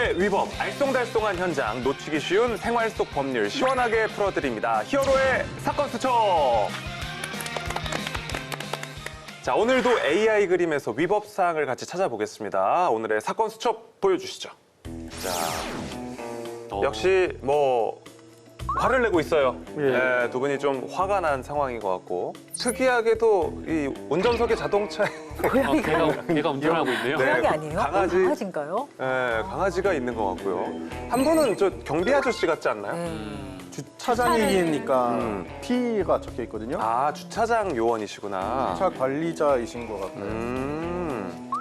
법의 위법, 알쏭달쏭한 현장, 놓치기 쉬운 생활 속 법률 시원하게 풀어드립니다. 히어로의 사건 수첩! 자, 오늘도 AI 그림에서 위법 사항을 같이 찾아보겠습니다. 오늘의 사건 수첩 보여주시죠. 자, 역시 화를 내고 있어요. 네, 두 분이 좀 화가 난 상황인 것 같고, 특이하게도 이 운전석의 자동차에 걔가 운전하고 있네요. 고양이 아니에요? 강아지인가요? 네, 강아지가 있는 것 같고요. 한 분은 저 경비 아저씨 같지 않나요? 주차장이니까 P가 적혀 있거든요. 아, 주차장 요원이시구나. 주차 관리자이신 것 같아요.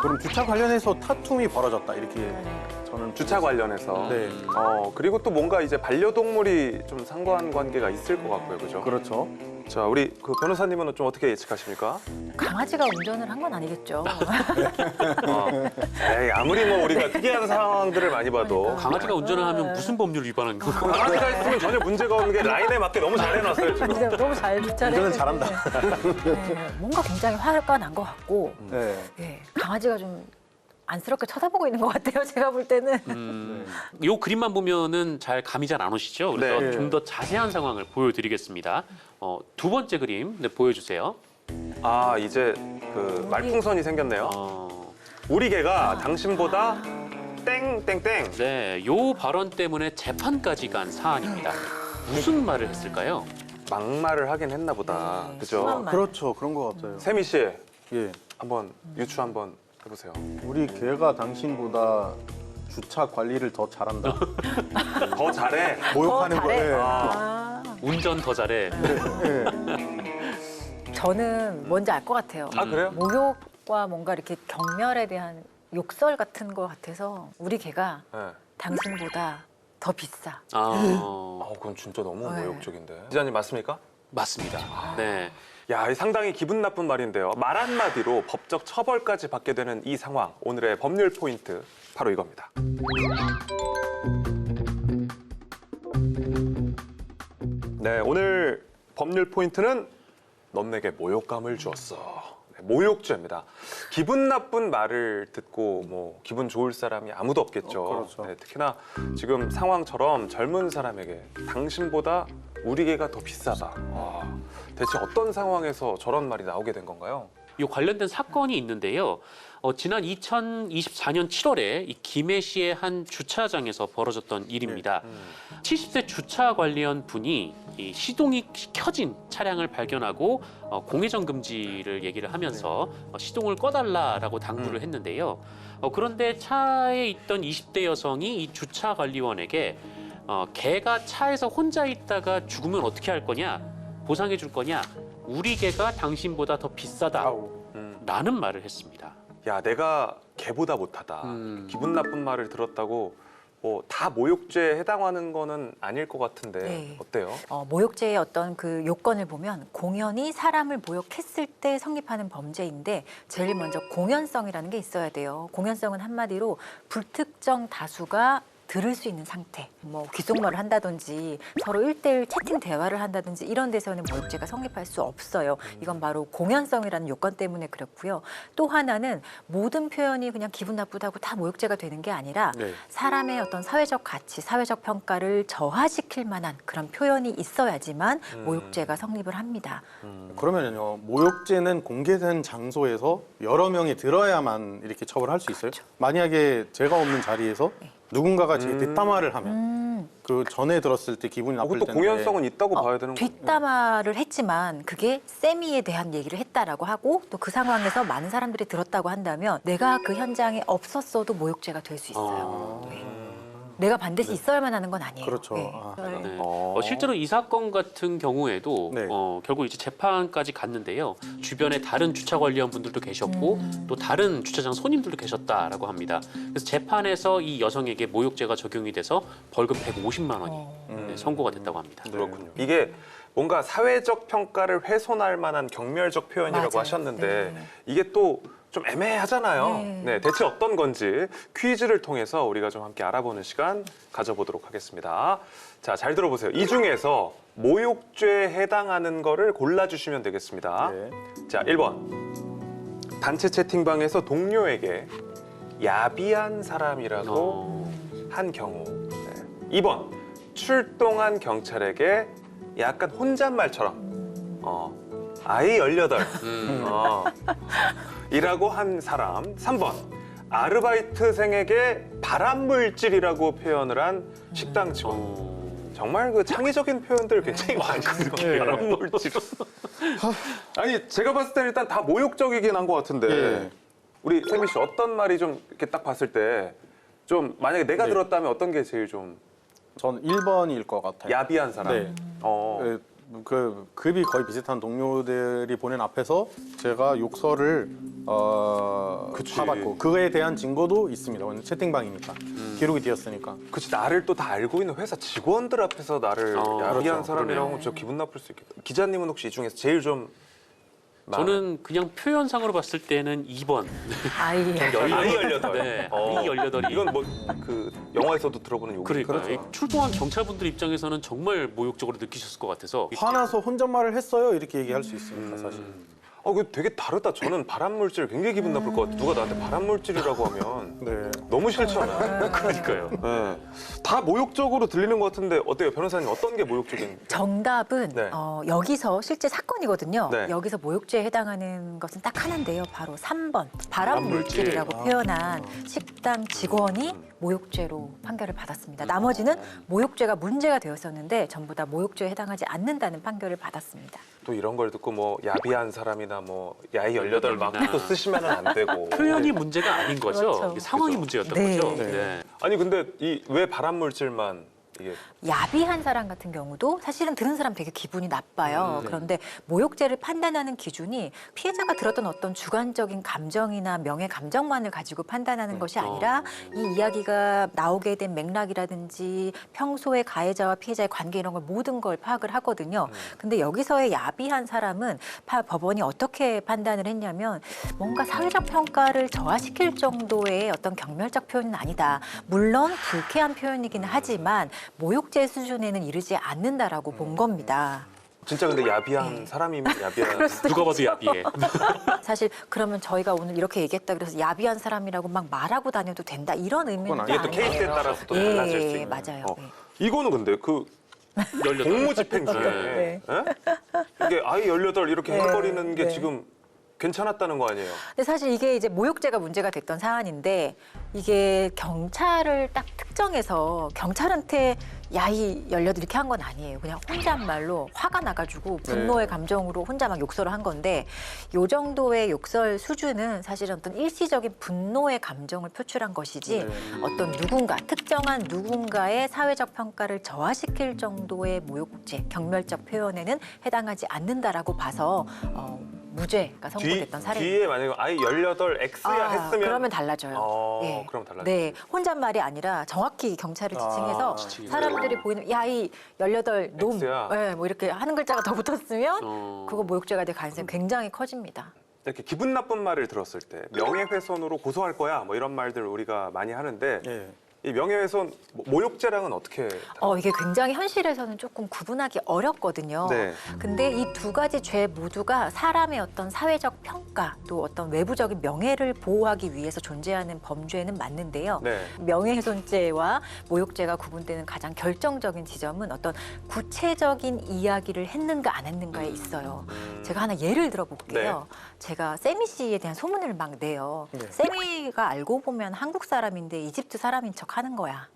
그럼 주차 관련해서 타툼이 벌어졌다 이렇게 저는 주차 관련해서. 네. 그리고 또 뭔가 이제 반려동물이 좀 상관관계가 있을 것 같고요, 그죠? 그렇죠. 자, 우리 그 변호사님은 좀 어떻게 예측하십니까? 강아지가 운전을 한 건 아니겠죠. 에이, 아무리 우리가 특이한 상황들을 많이 봐도 강아지가 운전을 하면 무슨 법률 위반한 거예요? 강아지가 있으면 전혀 문제가 없는 게 라인에 맞게 너무 잘 해놨어요, 지금. 근데 너무 잘 운전은 잘한다. 뭔가 굉장히 화가 난 것 같고, 네. 강아지가 좀 안쓰럽게 쳐다보고 있는 것 같아요. 제가 볼 때는. 요 그림만 보면은 잘 감이 잘 안 오시죠? 그래서 네. 좀 더 자세한 상황을 보여드리겠습니다. 두 번째 그림 보여주세요. 아, 이제 그 말풍선이 생겼네요. 우리 개가 당신보다 땡땡땡. 네, 요 발언 때문에 재판까지 간 사안입니다. 무슨 말을 했을까요? 막말을 하긴 했나 보다. 네, 그죠? 심한 말. 그렇죠. 그런 것 같아요. 세미 씨, 예. 한번 유추 한번 해보세요. 우리 개가 당신보다 주차 관리를 더 잘한다. 더 잘해. 모욕하는 잘해. 거예요. 운전 더 잘해. 저는 뭔지 알 것 같아요. 아, 그래요? 모욕과 뭔가 이렇게 경멸에 대한 욕설 같은 것 같아서 우리 개가 네. 당신보다 더 비싸. 그건 진짜 너무 네. 모욕적인데. 기자님 맞습니까? 맞습니다. 네. 야, 이 상당히 기분 나쁜 말인데요. 말 한마디로 법적 처벌까지 받게 되는 이 상황. 오늘의 법률 포인트 바로 이겁니다. 네, 오늘 법률 포인트는 넌 내게 모욕감을 주었어. 네, 모욕죄입니다. 기분 나쁜 말을 듣고 기분 좋을 사람이 아무도 없겠죠. 그렇죠. 네, 특히나 지금 상황처럼 젊은 사람에게 당신보다 우리 개가 더 비싸다. 대체 어떤 상황에서 저런 말이 나오게 된 건가요? 이 관련된 사건이 있는데요. 지난 2024년 7월에 이 김해시의 한 주차장에서 벌어졌던 일입니다. 70대 주차 관리원 분이 이 시동이 켜진 차량을 발견하고 공회전 금지를 얘기를 하면서 시동을 꺼달라라고 당부를 했는데요. 그런데 차에 있던 20대 여성이 이 주차 관리원에게 개가 차에서 혼자 있다가 죽으면 어떻게 할 거냐? 보상해 줄 거냐? 우리 개가 당신보다 더 비싸다. 라는 말을 했습니다. 야, 내가 개보다 못하다. 기분 나쁜 말을 들었다고 다 모욕죄에 해당하는 거는 아닐 것 같은데 네. 어때요? 모욕죄의 어떤 그 요건을 보면 공연이 사람을 모욕했을 때 성립하는 범죄인데 제일 먼저 공연성이라는 게 있어야 돼요. 공연성은 한마디로 불특정 다수가 들을 수 있는 상태, 귓속말을 한다든지 서로 1대1 채팅 대화를 한다든지 이런 데서는 모욕죄가 성립할 수 없어요. 이건 바로 공연성이라는 요건 때문에 그렇고요. 또 하나는 모든 표현이 그냥 기분 나쁘다고 다 모욕죄가 되는 게 아니라 사람의 어떤 사회적 가치, 사회적 평가를 저하시킬 만한 그런 표현이 있어야지만 모욕죄가 성립을 합니다. 그러면요, 모욕죄는 공개된 장소에서 여러 명이 들어야만 이렇게 처벌할 수 있어요? 만약에 제가 없는 자리에서 누군가가 제 뒷담화를 하면 그 전에 들었을 때 기분이 나쁠 그것도 텐데 공연성은 있다고 봐야 되는 거예요. 뒷담화를 했지만 그게 세미에 대한 얘기를 했다라고 하고 또 그 상황에서 많은 사람들이 들었다고 한다면 내가 그 현장에 없었어도 모욕죄가 될 수 있어요. 내가 반드시 있어야만 하는 건 아니에요. 그렇죠. 네. 실제로 이 사건 같은 경우에도 네. 결국 이제 재판까지 갔는데요. 주변에 다른 주차 관리원 분들도 계셨고 또 다른 주차장 손님들도 계셨다라고 합니다. 그래서 재판에서 이 여성에게 모욕죄가 적용이 돼서 벌금 150만 원이 선고가 됐다고 합니다. 그렇군요. 이게 뭔가 사회적 평가를 훼손할 만한 경멸적 표현이라고 맞아요. 하셨는데 이게 또 좀 애매하잖아요. 네, 대체 어떤 건지 퀴즈를 통해서 우리가 좀 함께 알아보는 시간 가져보도록 하겠습니다. 자, 잘 들어보세요. 이 중에서 모욕죄에 해당하는 거를 골라주시면 되겠습니다. 네. 자, 1번. 단체 채팅방에서 동료에게 야비한 사람이라고 한 경우. 네. 2번 출동한 경찰에게 약간 혼잣말처럼 아이 18 이라고 한 사람. 3번 아르바이트생에게 발암물질이라고 표현을 한 식당 직원. 정말 그 창의적인 표현들 굉장히 많거든요. 발암물질. 아니 제가 봤을 때는 일단 다 모욕적이긴 한 것 같은데 예. 우리 세미 씨 어떤 말이 좀 이렇게 딱 봤을 때 좀 만약에 내가 네. 들었다면 어떤 게 제일 좀 전 1번일 것 같아요. 야비한 사람? 네. 어. 그 급이 거의 비슷한 동료들이 보낸 앞에서 제가 욕설을 그치. 받았고 그에 대한 증거도 있습니다. 왜냐면 채팅방이니까 기록이 되었으니까. 그치 나를 또 다 알고 있는 회사 직원들 앞에서 나를 야비한 그렇죠. 사람이라고 하면 그러네. 저 기분 나쁠 수 있겠다. 기자님은 혹시 이 중에서 제일 좀 저는 그냥 표현상으로 봤을 때는 2번. 아이. 아이 18. 네, 아이 18이. 이건 뭐 그 영화에서도 들어보는 욕. 그러니까 그렇죠. 이 출동한 경찰분들 입장에서는 정말 모욕적으로 느끼셨을 것 같아서 화나서 혼잣말을 했어요 이렇게 얘기할 수 있습니다. 사실. 그 되게 다르다. 저는 발암물질 굉장히 기분 나쁠 것 같아. 누가 나한테 발암물질이라고 하면 네. 너무 싫잖아. 그러니까요. 네. 다 모욕적으로 들리는 것 같은데 어때요, 변호사님? 어떤 게 모욕적인? 정답은 네. 여기서 실제 사건이거든요. 네. 여기서 모욕죄에 해당하는 것은 딱 하나인데요. 바로 3번 발암물질이라고 발암물질. 표현한 식당 직원이 모욕죄로 판결을 받았습니다. 나머지는 모욕죄가 문제가 되었었는데 전부 다 모욕죄에 해당하지 않는다는 판결을 받았습니다. 또 이런 걸 듣고 뭐 야비한 사람이나 뭐 야이 18 막 또 쓰시면 안 되고. 표현이 문제가 아닌 거죠. 그렇죠. 이게 상황이 그죠. 문제였던 네. 거죠. 네. 아니 근데 이 왜 발암물질만 이게 야비한 사람 같은 경우도 사실은 들은 사람 되게 기분이 나빠요. 네. 그런데 모욕죄를 판단하는 기준이 피해자가 들었던 어떤 주관적인 감정이나 명예 감정만을 가지고 판단하는 것이 아니라 이 이야기가 나오게 된 맥락이라든지 평소에 가해자와 피해자의 관계 이런 걸 모든 걸 파악을 하거든요. 근데 여기서의 야비한 사람은 법원이 어떻게 판단을 했냐면 뭔가 사회적 평가를 저하시킬 정도의 어떤 경멸적 표현은 아니다. 물론 불쾌한 표현이긴 하지만 모욕죄 수준에는 이르지 않는다라고 본 겁니다. 진짜 근데 야비한 사람이면 야비한 누가 봐도 야비해. 사실 그러면 저희가 오늘 이렇게 얘기했다 그래서 야비한 사람이라고 막 말하고 다녀도 된다 이런 의미는 그건 이게 또 아니에요. 케이스에 따라서 또 예, 달라질 수 있는. 맞아요. 예. 이거는 근데 그 18. 공무집행 중에 네. 예? 이게 아이 18 이렇게 네, 해버리는 게 네. 지금 괜찮았다는 거 아니에요? 근데 사실 이게 이제 모욕죄가 문제가 됐던 사안인데 이게 경찰을 딱 특정해서 경찰한테 야이 18 이렇게 한 건 아니에요. 그냥 혼잣말로 화가 나가지고 분노의 감정으로 혼자 막 욕설을 한 건데 요 정도의 욕설 수준은 사실은 어떤 일시적인 분노의 감정을 표출한 것이지 어떤 누군가 특정한 누군가의 사회적 평가를 저하시킬 정도의 모욕죄, 경멸적 표현에는 해당하지 않는다라고 봐서 무죄가 선고됐던 사례입니다. 뒤에 만약에 아이 18 X야 했으면 그러면 달라져요. 예. 그럼 달라져. 네, 혼잣말이 아니라 정확히 경찰을 지칭해서 사람들이 보이는 야이 18 놈, X야. 네, 뭐 이렇게 한 글자가 더 붙었으면 그거 모욕죄가 될 가능성이 굉장히 커집니다. 이렇게 기분 나쁜 말을 들었을 때 명예훼손으로 고소할 거야 뭐 이런 말들 우리가 많이 하는데 예. 이 명예훼손 모욕죄랑은 어떻게 달라요? 이게 굉장히 현실에서는 조금 구분하기 어렵거든요. 네. 근데 이 두 가지 죄 모두가 사람의 어떤 사회적 평가 또 어떤 외부적인 명예를 보호하기 위해서 존재하는 범죄는 맞는데요. 네. 명예훼손죄와 모욕죄가 구분되는 가장 결정적인 지점은 어떤 구체적인 이야기를 했는가 안 했는가에 있어요. 제가 하나 예를 들어볼게요. 제가 세미 씨에 대한 소문을 막 내요. 네. 세미가 알고 보면 한국 사람인데 이집트 사람인 척 하는 거야.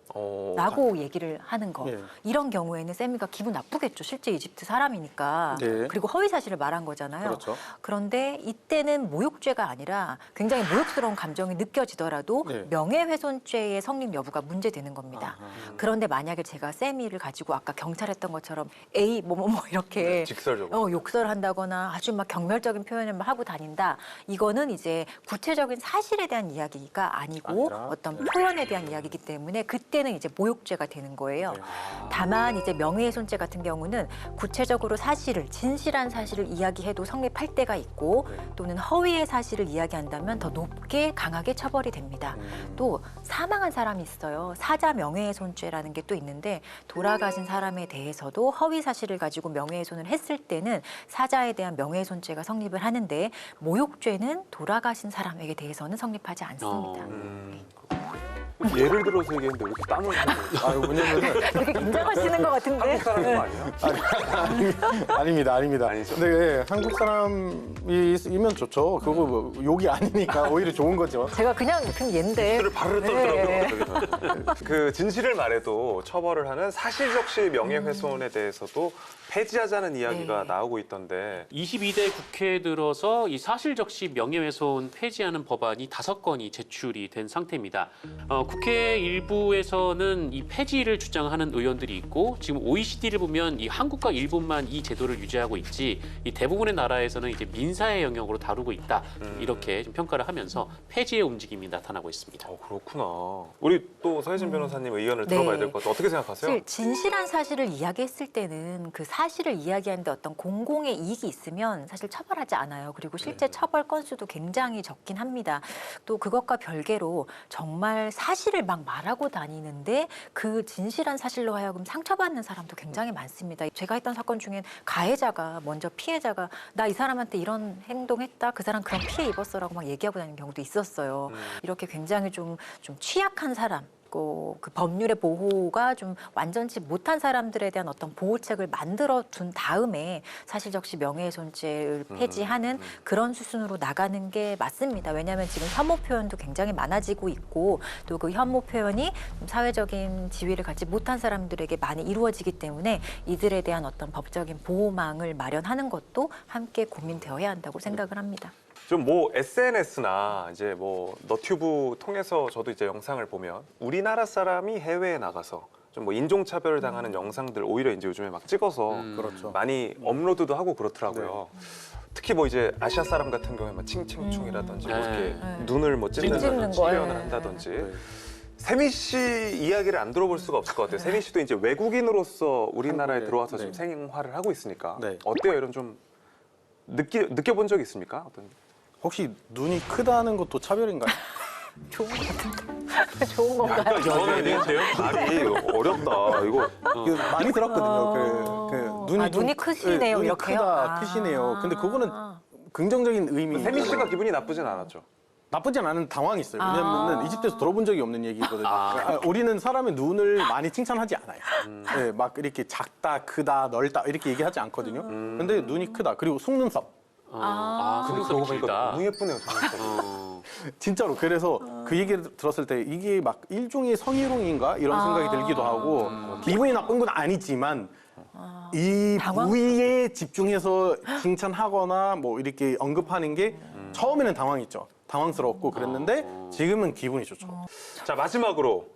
라고 얘기를 하는 거. 예. 이런 경우에는 세미가 기분 나쁘겠죠. 실제 이집트 사람이니까. 네. 그리고 허위 사실을 말한 거잖아요. 그렇죠. 그런데 이때는 모욕죄가 아니라 굉장히 모욕스러운 감정이 느껴지더라도 네. 명예훼손죄의 성립 여부가 문제되는 겁니다. 아하. 그런데 만약에 제가 세미를 가지고 아까 경찰했던 것처럼 에이 뭐뭐뭐 이렇게 직설적으로. 욕설을 한다거나 아주 막 경멸적인 표현을 막 하고 다닌다. 이거는 이제 구체적인 사실에 대한 이야기가 아니고 아니라, 어떤 표현에 대한 이야기이기 때문에 그때는 이제 모욕죄가 되는 거예요. 다만 이제 명예훼손죄 같은 경우는 구체적으로 사실을 진실한 사실을 이야기해도 성립할 때가 있고 또는 허위의 사실을 이야기한다면 더 높게 강하게 처벌이 됩니다. 또 사망한 사람이 있어요. 사자 명예훼손죄라는 게 또 있는데 돌아가신 사람에 대해서도 허위 사실을 가지고 명예훼손을 했을 때는 사자에 대한 명예훼손죄가 성립을 하는데 모욕죄는 돌아가신 사람에게 대해서는 성립하지 않습니다. 예를 들어서 얘기했는데 왜 이렇게 땀을 흘려요? 아, 왜냐면은 되게 긴장하시는 것 같은데. 한국 사람인 거 아니에요? 아닙니다. 아니죠? 근데 한국 사람이면 좋죠. 그거 뭐 욕이 아니니까 오히려 좋은 거죠. 제가 그냥 얘인데. 술을 바르르 떨더라고요. 그 진실을 말해도 처벌을 하는 사실적시 명예훼손에 대해서도 폐지하자는 이야기가 네. 나오고 있던데 22대 국회에 들어서 이 사실적시 명예훼손 폐지하는 법안이 5건이 제출이 된 상태입니다. 국회 일부에서는 이 폐지를 주장하는 의원들이 있고 지금 OECD를 보면 이 한국과 일본만 이 제도를 유지하고 있지 이 대부분의 나라에서는 이제 민사의 영역으로 다루고 있다 이렇게 좀 평가를 하면서 폐지의 움직임이 나타나고 있습니다. 그렇구나. 우리 또 서혜진 변호사님 의견을 들어봐야 네. 될 것 같아요. 어떻게 생각하세요? 사실 진실한 사실을 이야기했을 때는 그 사실을 이야기하는데 어떤 공공의 이익이 있으면 사실 처벌하지 않아요. 그리고 실제 처벌 건수도 굉장히 적긴 합니다. 또 그것과 별개로 정말 사실을 막 말하고 다니는데 그 진실한 사실로 하여금 상처받는 사람도 굉장히 많습니다. 제가 했던 사건 중엔 가해자가 먼저 피해자가 나 이 사람한테 이런 행동했다. 그 사람 그런 피해 입었어라고 막 얘기하고 다니는 경우도 있었어요. 이렇게 굉장히 좀 취약한 사람 그 법률의 보호가 좀 완전치 못한 사람들에 대한 어떤 보호책을 만들어 둔 다음에 사실적시 명예훼손죄를 폐지하는 그런 수순으로 나가는 게 맞습니다. 왜냐하면 지금 혐오 표현도 굉장히 많아지고 있고 또 그 혐오 표현이 좀 사회적인 지위를 갖지 못한 사람들에게 많이 이루어지기 때문에 이들에 대한 어떤 법적인 보호망을 마련하는 것도 함께 고민되어야 한다고 생각을 합니다. 좀 뭐 SNS나 이제 뭐 너튜브 통해서 저도 이제 영상을 보면 우리나라 사람이 해외에 나가서 좀 뭐 인종차별을 당하는 영상들 오히려 이제 요즘에 막 찍어서 그렇죠. 많이 업로드도 하고 그렇더라고요. 특히 뭐 이제 아시아 사람 같은 경우에 막 칭칭충이라든지 뭐 이렇게 눈을 뭐 찍는 찢는 거, 표현을 예. 한다든지 네. 세미 씨 이야기를 안 들어볼 수가 없을 것 같아요. 세미 씨도 이제 외국인으로서 우리나라에 한국에, 들어와서 네. 지금 생활을 하고 있으니까 네. 어때요? 이런 좀 느껴본 적 있습니까? 어떤 혹시 눈이 크다는 것도 차별인가요? 좋은 것 같은데. 좋은 건가요? 저는 말이 어렵다. 이거 그 많이 들었거든요. 그 눈이 좀 눈이 크시네요, 눈이 이렇게요? 크다, 크시네요. 근데 그거는 긍정적인 의미. 세미 씨가 기분이 나쁘진 않았죠. 나쁘진 않은 당황이 있어요. 왜냐면은 이집트에서 들어본 적이 없는 얘기거든요. 우리는 사람의 눈을 많이 칭찬하지 않아요. 네, 막 이렇게 작다, 크다, 넓다 이렇게 얘기하지 않거든요. 근데 눈이 크다. 그리고 속눈썹. 근데 그러고 보니까 너무 예쁘네요. 정말. 진짜로. 그래서 그 얘기를 들었을 때 이게 막 일종의 성희롱인가 이런 생각이 들기도 하고 기분이 나쁜 건 아니지만 이 부위에 집중해서 칭찬하거나 뭐 이렇게 언급하는 게 처음에는 당황했죠. 당황스럽고 그랬는데 지금은 기분이 좋죠. 자, 마지막으로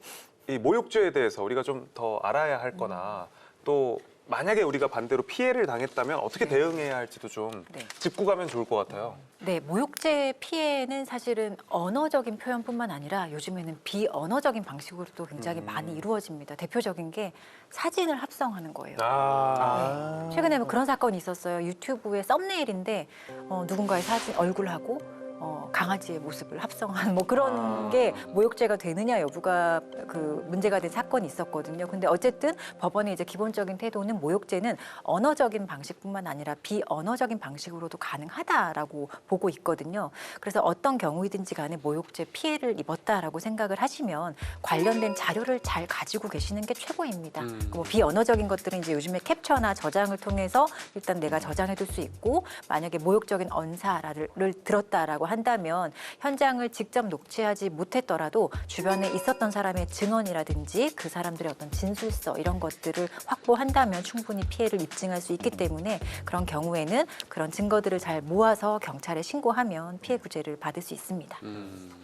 이 모욕죄에 대해서 우리가 좀 더 알아야 할 거나 또 만약에 우리가 반대로 피해를 당했다면 어떻게 대응해야 할지도 좀 네. 짚고 가면 좋을 것 같아요. 네, 모욕죄 피해는 사실은 언어적인 표현뿐만 아니라 요즘에는 비언어적인 방식으로도 굉장히 많이 이루어집니다. 대표적인 게 사진을 합성하는 거예요. 최근에 뭐 그런 사건이 있었어요. 유튜브의 썸네일인데 누군가의 사진 얼굴하고 강아지의 모습을 합성한 뭐 그런 게 모욕죄가 되느냐 여부가 그 문제가 된 사건이 있었거든요. 근데 어쨌든 법원의 이제 기본적인 태도는 모욕죄는 언어적인 방식뿐만 아니라 비언어적인 방식으로도 가능하다라고 보고 있거든요. 그래서 어떤 경우이든지 간에 모욕죄 피해를 입었다라고 생각을 하시면 관련된 자료를 잘 가지고 계시는 게 최고입니다. 뭐 비언어적인 것들은 이제 요즘에 캡처나 저장을 통해서 일단 내가 저장해둘 수 있고 만약에 모욕적인 언사를 들었다라고 한다면 현장을 직접 녹취하지 못했더라도 주변에 있었던 사람의 증언이라든지 그 사람들의 어떤 진술서 이런 것들을 확보한다면 충분히 피해를 입증할 수 있기 때문에 그런 경우에는 그런 증거들을 잘 모아서 경찰에 신고하면 피해 구제를 받을 수 있습니다.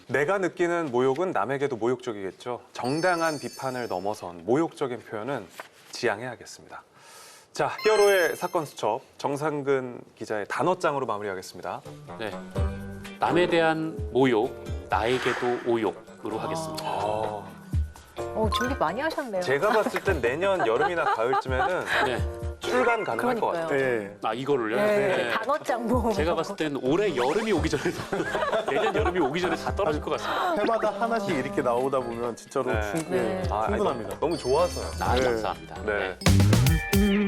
내가 느끼는 모욕은 남에게도 모욕적이겠죠. 정당한 비판을 넘어선 모욕적인 표현은 지양해야겠습니다. 자, 히어로의 사건 수첩 정상근 기자의 단어장으로 마무리하겠습니다. 네. 남에 대한 모욕, 나에게도 오욕으로 하겠습니다. 준비 많이 하셨네요. 제가 봤을 땐 내년 여름이나 가을쯤에는 네. 출간 가능할 것 그러니까요. 같아요. 네. 아 이거를요? 네, 네. 단어장 뭐. 제가 봤을 땐 올해 여름이 오기 전에 내년 여름이 오기 전에 다 떨어질 것 같습니다. 해마다 하나씩 이렇게 나오다 보면 진짜로 네. 충분합니다. 네. 아, 아니, 충분합니다. 너무 좋아서요. 아, 네. 감사합니다. 네. 네.